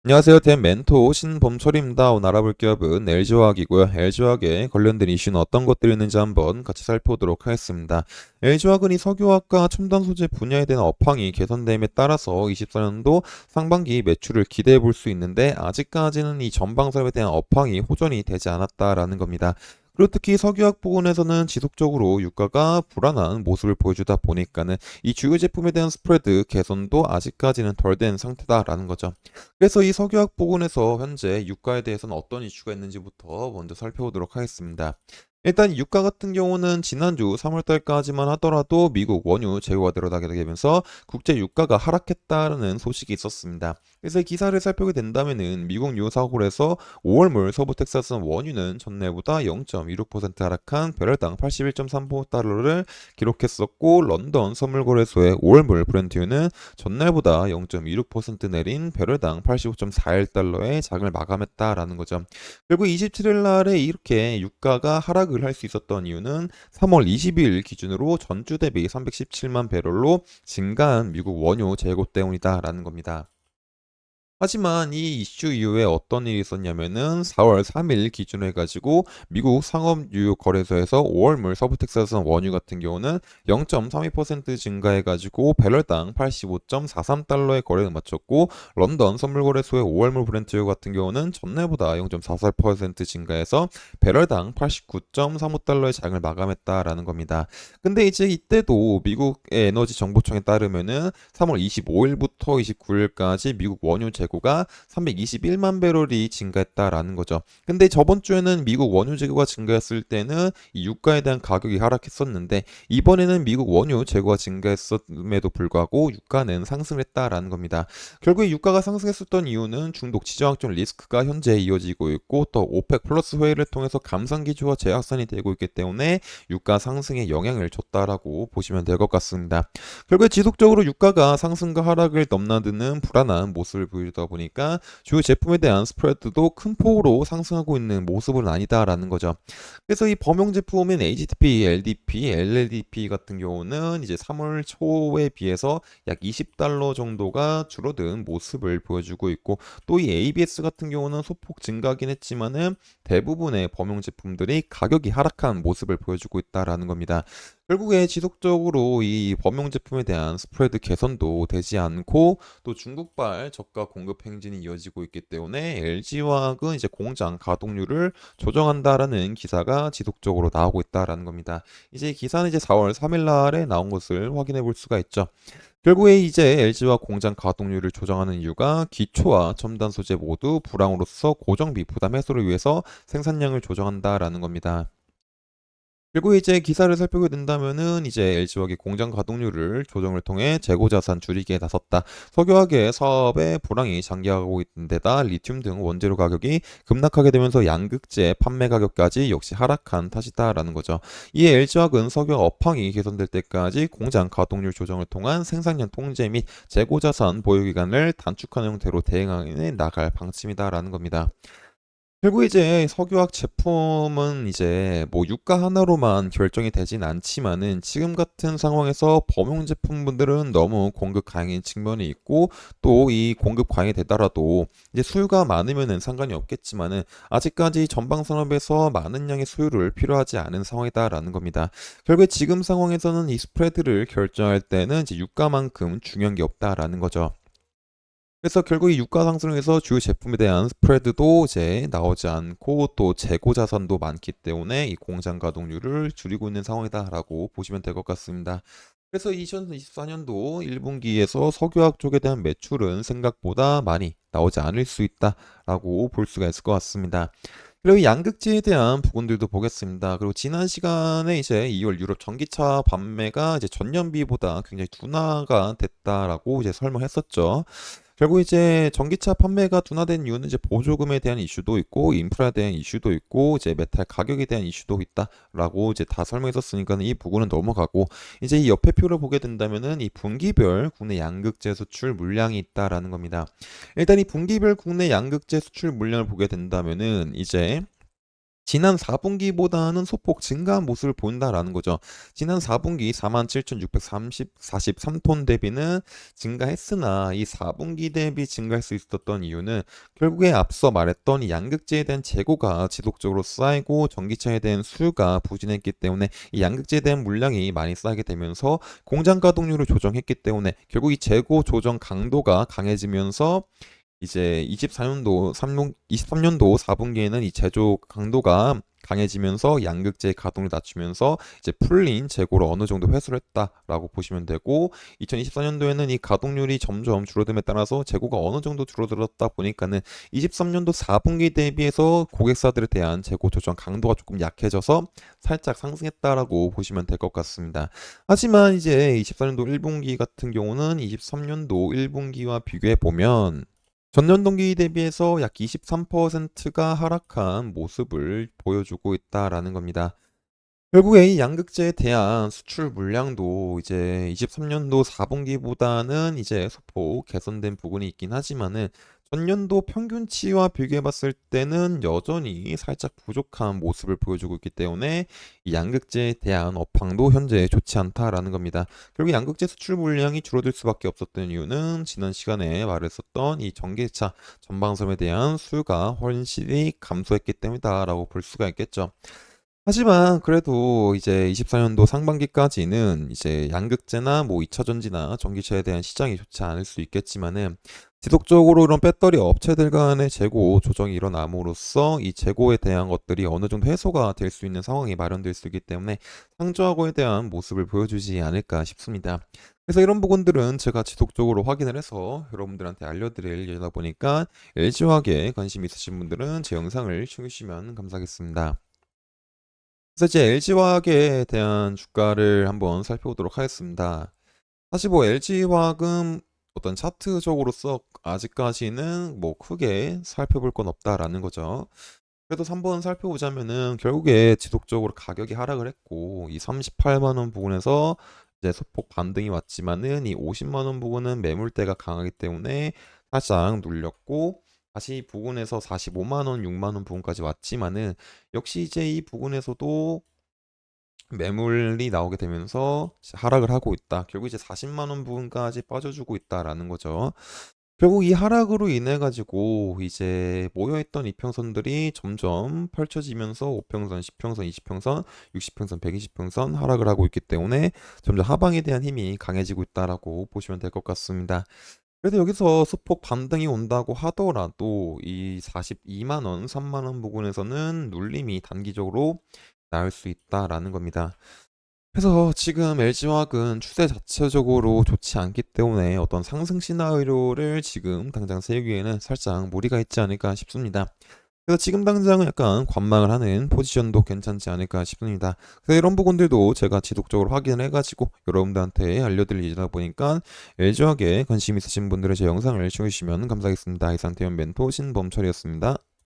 안녕하세요. 된 멘토 신범철입니다. 오늘 알아볼 기업은 LG화학이고요. LG화학에 관련된 이슈는 어떤 것들이 있는지 한번 같이 살펴보도록 하겠습니다. LG화학은 이 석유화학과 첨단 소재 분야에 대한 업황이 개선됨에 따라서 24년도 상반기 매출을 기대해 볼 수 있는데 아직까지는 이 전방 사업에 대한 업황이 호전이 되지 않았다라는 겁니다. 그리고 특히 석유화학 부분에서는 지속적으로 유가가 불안한 모습을 보여주다 보니까는 이 주요 제품에 대한 스프레드 개선도 아직까지는 덜 된 상태다라는 거죠. 그래서 이 석유학 부분에서 현재 유가에 대해서는 어떤 이슈가 있는지부터 먼저 살펴보도록 하겠습니다. 일단 유가 같은 경우는 지난주 3월 달까지만 하더라도 미국 원유 재고가 늘어나게 되면서 국제 유가가 하락했다는 소식이 있었습니다. 그래서 이 기사를 살펴보게 된다면은 미국 유사골에서 5월물 서부 텍사스 원유는 전날보다 0.26% 하락한 배럴당 81.35달러를 기록했었고 런던 선물거래소의 5월물 브렌트유는 전날보다 0.26% 내린 배럴당 85.41달러의 장을 마감했다라는 거죠. 결국 27일 날에 이렇게 유가가 하락을 할 수 있었던 이유는 3월 20일 기준으로 전주 대비 317만 배럴로 증가한 미국 원유 재고 때문이다라는 겁니다. 하지만 이 이슈 이후에 어떤 일이 있었냐면은 4월 3일 기준으로 해가지고 미국 상업유효거래소에서 5월물 서부 텍사스 원유 같은 경우는 0.32% 증가해가지고 배럴당 85.43달러의 거래를 마쳤고 런던 선물거래소의 5월물 브렌트유 같은 경우는 전날보다 0.44% 증가해서 배럴당 89.35달러의 장을 마감했다라는 겁니다. 근데 이제 이때도 미국의 에너지 정보청에 따르면은 3월 25일부터 29일까지 미국 원유 재고가 321만 배럴이 증가했다라는 거죠. 근데 저번 주에는 미국 원유 재고가 증가했을 때는 이 유가에 대한 가격이 하락했었는데 이번에는 미국 원유 재고가 증가했음에도 불구하고 유가는 상승했다라는 겁니다. 결국 유가가 상승했었던 이유는 중독 지정학적 리스크가 현재 이어지고 있고 또 오펙 플러스 회의를 통해서 감산 기조가 재확산이 되고 있기 때문에 유가 상승에 영향을 줬다라고 보시면 될 것 같습니다. 결국에 지속적으로 유가가 상승과 하락을 넘나드는 불안한 모습을 보이다 보니까 주요 제품에 대한 스프레드도 큰 폭으로 상승하고 있는 모습은 아니다라는 거죠. 그래서 이 범용 제품인 HDP, LDP, LLDP 같은 경우는 이제 3월 초에 비해서 약 20달러 정도가 줄어든 모습을 보여주고 있고 또 이 ABS 같은 경우는 소폭 증가하긴 했지만은 대부분의 범용 제품들이 가격이 하락한 모습을 보여주고 있다라는 겁니다. 결국에 지속적으로 이 범용 제품에 대한 스프레드 개선도 되지 않고 또 중국발 저가 공급 행진이 이어지고 있기 때문에 LG화학은 이제 공장 가동률을 조정한다라는 기사가 지속적으로 나오고 있다라는 겁니다. 이제 기사는 이제 4월 3일 날에 나온 것을 확인해 볼 수가 있죠. 결국에 이제 LG화 공장 가동률을 조정하는 이유가 기초와 첨단 소재 모두 불황으로서 고정비 부담 해소를 위해서 생산량을 조정한다라는 겁니다. 그리고 이제 기사를 살펴보게 된다면은 이제 LG화학이 공장 가동률을 조정을 통해 재고 자산 줄이기에 나섰다. 석유화학의 사업의 불황이 장기화하고 있는 데다 리튬 등 원재료 가격이 급락하게 되면서 양극재 판매 가격까지 역시 하락한 탓이다라는 거죠. 이에 LG화학은 석유화 업황이 개선될 때까지 공장 가동률 조정을 통한 생산량 통제 및 재고 자산 보유 기간을 단축하는 형태로 대응해 나갈 방침이다라는 겁니다. 결국 이제 석유화학 제품은 이제 뭐 유가 하나로만 결정이 되진 않지만은 지금 같은 상황에서 범용 제품분들은 너무 공급 과잉인 측면이 있고 또 이 공급 과잉이 되더라도 이제 수요가 많으면은 상관이 없겠지만은 아직까지 전방 산업에서 많은 양의 수요를 필요하지 않은 상황이다라는 겁니다. 결국에 지금 상황에서는 이 스프레드를 결정할 때는 이제 유가만큼 중요한 게 없다라는 거죠. 그래서 결국 이 유가 상승에서 주요 제품에 대한 스프레드도 이제 나오지 않고 또 재고 자산도 많기 때문에 이 공장 가동률을 줄이고 있는 상황이다라고 보시면 될 것 같습니다. 그래서 2024년도 1분기에서 석유화학 쪽에 대한 매출은 생각보다 많이 나오지 않을 수 있다라고 볼 수가 있을 것 같습니다. 그리고 양극재에 대한 부분들도 보겠습니다. 그리고 지난 시간에 이제 2월 유럽 전기차 판매가 이제 전년비보다 굉장히 둔화가 됐다라고 이제 설명했었죠. 결국 이제 전기차 판매가 둔화된 이유는 이제 보조금에 대한 이슈도 있고 인프라에 대한 이슈도 있고 이제 메탈 가격에 대한 이슈도 있다라고 이제 다 설명했었으니까는 이 부분은 넘어가고 이제 이 옆에 표를 보게 된다면은 이 분기별 국내 양극재 수출 물량이 있다라는 겁니다. 일단 이 분기별 국내 양극재 수출 물량을 보게 된다면은 이제 지난 4분기보다는 소폭 증가한 모습을 보인다라는 거죠. 지난 4분기 47,643톤 대비는 증가했으나 이 4분기 대비 증가할 수 있었던 이유는 결국에 앞서 말했던 이 양극재에 대한 재고가 지속적으로 쌓이고 전기차에 대한 수요가 부진했기 때문에 이 양극재에 대한 물량이 많이 쌓이게 되면서 공장 가동률을 조정했기 때문에 결국 이 재고 조정 강도가 강해지면서 이제 24년도 23년도 4분기에는 이 제조 강도가 강해지면서 양극재 가동을 낮추면서 이제 풀린 재고를 어느 정도 회수를 했다라고 보시면 되고 2024년도에는 이 가동률이 점점 줄어듦에 따라서 재고가 어느 정도 줄어들었다 보니까는 23년도 4분기 대비해서 고객사들에 대한 재고 조정 강도가 조금 약해져서 살짝 상승했다라고 보시면 될 것 같습니다. 하지만 이제 24년도 1분기 같은 경우는 23년도 1분기와 비교해 보면 전년 동기 대비해서 약 23%가 하락한 모습을 보여주고 있다라는 겁니다. 결국에 이 양극재에 대한 수출 물량도 이제 23년도 4분기보다는 이제 소폭 개선된 부분이 있긴 하지만은 전년도 평균치와 비교해 봤을 때는 여전히 살짝 부족한 모습을 보여주고 있기 때문에 이 양극재에 대한 업황도 현재 좋지 않다라는 겁니다. 결국 양극재 수출 물량이 줄어들 수밖에 없었던 이유는 지난 시간에 말했었던 이 전기차 전방섬에 대한 수요가 훨씬 감소했기 때문이다라고 볼 수가 있겠죠. 하지만 그래도 이제 24년도 상반기까지는 이제 양극재나 뭐 2차 전지나 전기차에 대한 시장이 좋지 않을 수 있겠지만은 지속적으로 이런 배터리 업체들 간의 재고 조정이 일어남으로써 이 재고에 대한 것들이 어느 정도 해소가 될 수 있는 상황이 마련될 수 있기 때문에 상저하고에 대한 모습을 보여주지 않을까 싶습니다. 그래서 이런 부분들은 제가 지속적으로 확인을 해서 여러분들한테 알려드릴 예정이다 보니까 LG화학에 관심 있으신 분들은 제 영상을 시청해주시면 감사하겠습니다. 그래서 이제 LG화학에 대한 주가를 한번 살펴보도록 하겠습니다. 사실 뭐 LG화학은 어떤 차트적으로서 아직까지는 뭐 크게 살펴볼 건 없다라는 거죠. 그래도 한번 살펴보자면은 결국에 지속적으로 가격이 하락을 했고 이 38만 원 부근에서 이제 소폭 반등이 왔지만은 이 50만 원 부근은 매물대가 강하기 때문에 살짝 눌렸고 다시 부근에서 45만 원, 6만 원 부근까지 왔지만은 역시 이제 이 부근에서도 매물이 나오게 되면서 하락을 하고 있다. 결국 이제 40만 원 부분까지 빠져주고 있다라는 거죠. 결국 이 하락으로 인해 가지고 이제 모여있던 이평선들이 점점 펼쳐지면서 5평선, 10평선, 20평선, 60평선, 120평선 하락을 하고 있기 때문에 점점 하방에 대한 힘이 강해지고 있다라고 보시면 될 것 같습니다. 그래도 여기서 소폭 반등이 온다고 하더라도 이 42만 원, 3만 원 부근에서는 눌림이 단기적으로 나올 수 있다라는 겁니다. 그래서 지금 LG화학은 추세 자체적으로 좋지 않기 때문에 어떤 상승 시나리오를 지금 당장 세우기에는 살짝 무리가 있지 않을까 싶습니다. 그래서 지금 당장은 약간 관망을 하는 포지션도 괜찮지 않을까 싶습니다. 그래서 이런 부분들도 제가 지속적으로 확인을 해가지고 여러분들한테 알려드릴 예정이다 보니까 LG화학에 관심 있으신 분들은 제 영상을 시청해주시면 감사하겠습니다. 이상 대현 멘토 신범철이었습니다.